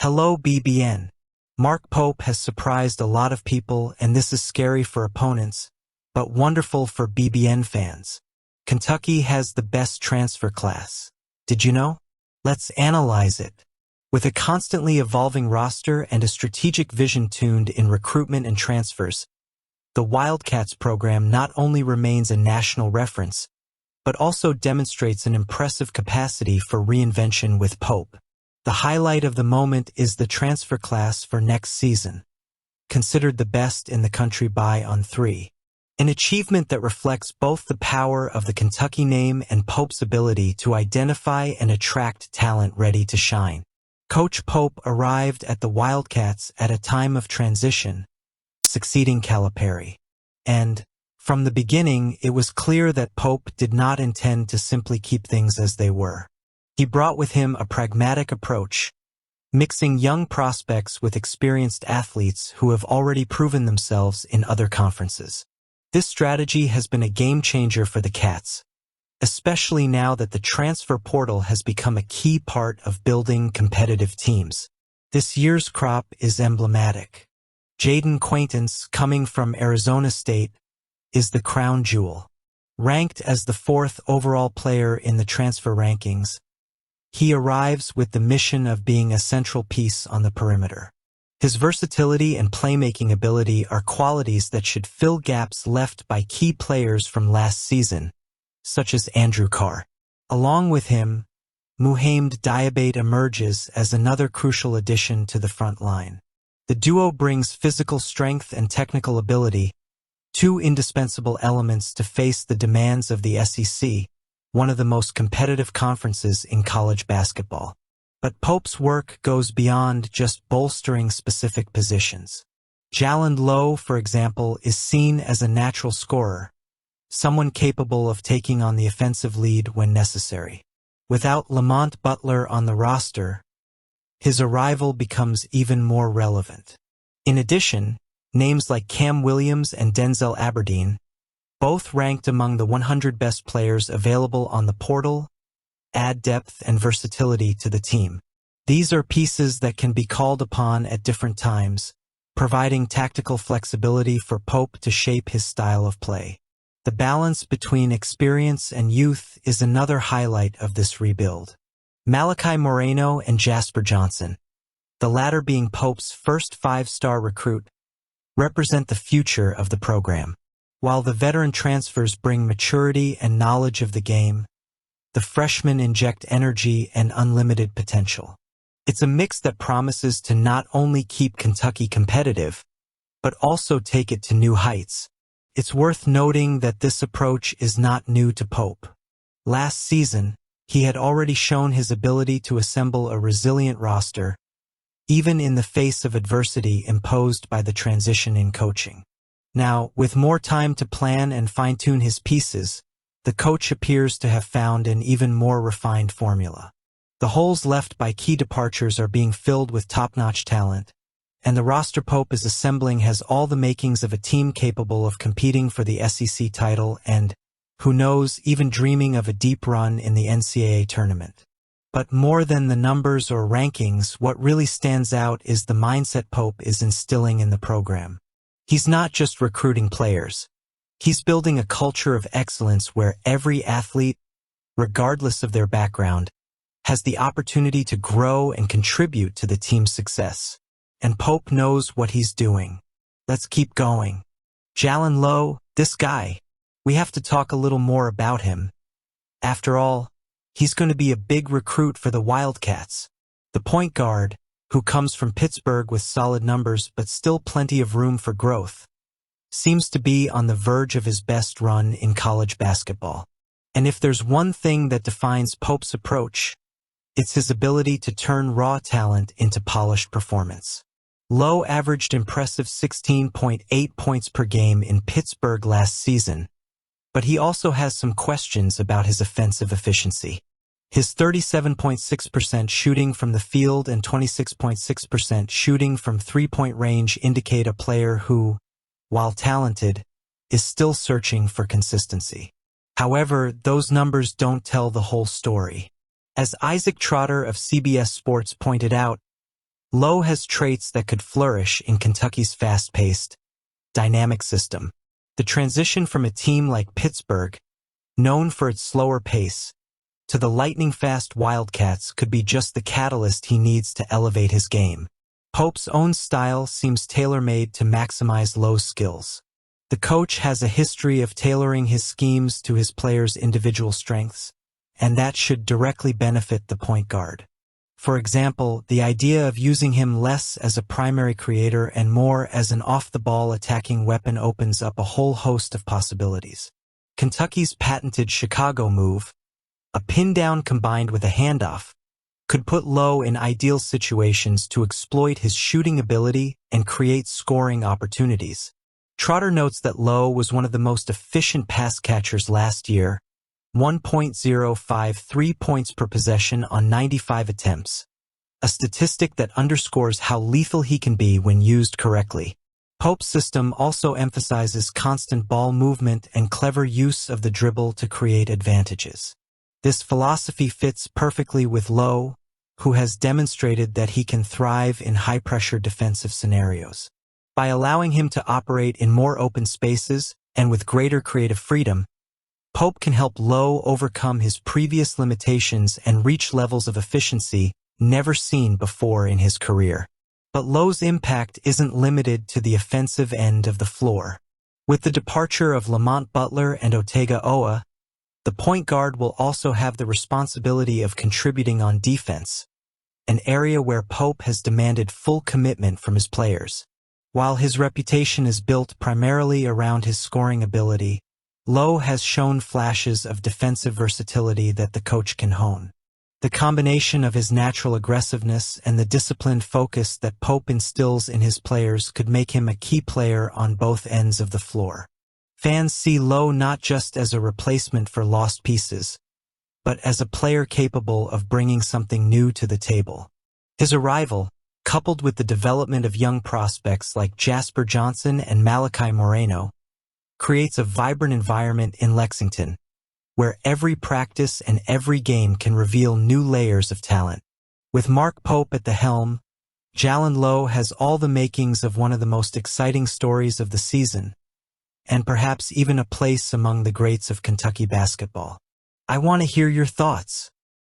Hello BBN. Mark Pope has surprised a lot of people, and this is scary for opponents, but wonderful for BBN fans. Kentucky has the best transfer class. Did you know? Let's analyze it. With a constantly evolving roster and a strategic vision tuned in recruitment and transfers, the Wildcats program not only remains a national reference, but also demonstrates an impressive capacity for reinvention with Pope. The highlight of the moment is the transfer class for next season, considered the best in the country by On3. An achievement that reflects both the power of the Kentucky name and Pope's ability to identify and attract talent ready to shine. Coach Pope arrived at the Wildcats at a time of transition, succeeding Calipari. And, from the beginning, it was clear that Pope did not intend to simply keep things as they were. He brought with him a pragmatic approach, mixing young prospects with experienced athletes who have already proven themselves in other conferences. This strategy has been a game-changer for the Cats, especially now that the transfer portal has become a key part of building competitive teams. This year's crop is emblematic. Jaden Quaintance, coming from Arizona State, is the crown jewel. Ranked as the 4th overall player in the transfer rankings, he arrives with the mission of being a central piece on the perimeter. His versatility and playmaking ability are qualities that should fill gaps left by key players from last season, such as Andrew Carr. Along with him, Muhammad Diabate emerges as another crucial addition to the front line. The duo brings physical strength and technical ability, two indispensable elements to face the demands of the SEC, one of the most competitive conferences in college basketball. But Pope's work goes beyond just bolstering specific positions. Jalen Low, for example, is seen as a natural scorer, someone capable of taking on the offensive lead when necessary. Without Lamont Butler on the roster, his arrival becomes even more relevant. In addition, names like Cam Williams and Denzel Aberdeen, both ranked among the 100 best players available on the portal, add depth and versatility to the team. These are pieces that can be called upon at different times, providing tactical flexibility for Pope to shape his style of play. The balance between experience and youth is another highlight of this rebuild. Malachi Moreno and Jasper Johnson, the latter being Pope's first 5-star recruit, represent the future of the program. While the veteran transfers bring maturity and knowledge of the game, the freshmen inject energy and unlimited potential. It's a mix that promises to not only keep Kentucky competitive, but also take it to new heights. It's worth noting that this approach is not new to Pope. Last season, he had already shown his ability to assemble a resilient roster, even in the face of adversity imposed by the transition in coaching. Now, with more time to plan and fine-tune his pieces, the coach appears to have found an even more refined formula. The holes left by key departures are being filled with top-notch talent, and the roster Pope is assembling has all the makings of a team capable of competing for the SEC title and, who knows, even dreaming of a deep run in the NCAA tournament. But more than the numbers or rankings, what really stands out is the mindset Pope is instilling in the program. He's not just recruiting players. He's building a culture of excellence where every athlete, regardless of their background, has the opportunity to grow and contribute to the team's success. And Pope knows what he's doing. Let's keep going. Jalen Low, this guy. We have to talk a little more about him. After all, he's going to be a big recruit for the Wildcats. The point guard, who comes from Pittsburgh with solid numbers but still plenty of room for growth, seems to be on the verge of his best run in college basketball. And if there's one thing that defines Pope's approach, it's his ability to turn raw talent into polished performance. Low averaged impressive 16.8 points per game in Pittsburgh last season, but he also has some questions about his offensive efficiency. His 37.6% shooting from the field and 26.6% shooting from three-point range indicate a player who, while talented, is still searching for consistency. However, those numbers don't tell the whole story. As Isaac Trotter of CBS Sports pointed out, Low has traits that could flourish in Kentucky's fast-paced, dynamic system. The transition from a team like Pittsburgh, known for its slower pace, to the lightning-fast Wildcats could be just the catalyst he needs to elevate his game. Pope's own style seems tailor-made to maximize Low's skills. The coach has a history of tailoring his schemes to his players' individual strengths, and that should directly benefit the point guard. For example, the idea of using him less as a primary creator and more as an off-the-ball attacking weapon opens up a whole host of possibilities. Kentucky's patented Chicago move, a pin-down combined with a handoff, could put Low in ideal situations to exploit his shooting ability and create scoring opportunities. Trotter notes that Low was one of the most efficient pass catchers last year, 1.053 points per possession on 95 attempts, a statistic that underscores how lethal he can be when used correctly. Pope's system also emphasizes constant ball movement and clever use of the dribble to create advantages. This philosophy fits perfectly with Low, who has demonstrated that he can thrive in high-pressure defensive scenarios. By allowing him to operate in more open spaces and with greater creative freedom, Pope can help Low overcome his previous limitations and reach levels of efficiency never seen before in his career. But Low's impact isn't limited to the offensive end of the floor. With the departure of Lamont Butler and Otega Owa, the point guard will also have the responsibility of contributing on defense, an area where Pope has demanded full commitment from his players. While his reputation is built primarily around his scoring ability, Low has shown flashes of defensive versatility that the coach can hone. The combination of his natural aggressiveness and the disciplined focus that Pope instills in his players could make him a key player on both ends of the floor. Fans see Low not just as a replacement for lost pieces, but as a player capable of bringing something new to the table. His arrival, coupled with the development of young prospects like Jasper Johnson and Malachi Moreno, creates a vibrant environment in Lexington, where every practice and every game can reveal new layers of talent. With Mark Pope at the helm, Jalen Low has all the makings of one of the most exciting stories of the season, and perhaps even a place among the greats of Kentucky basketball. I want to hear your thoughts.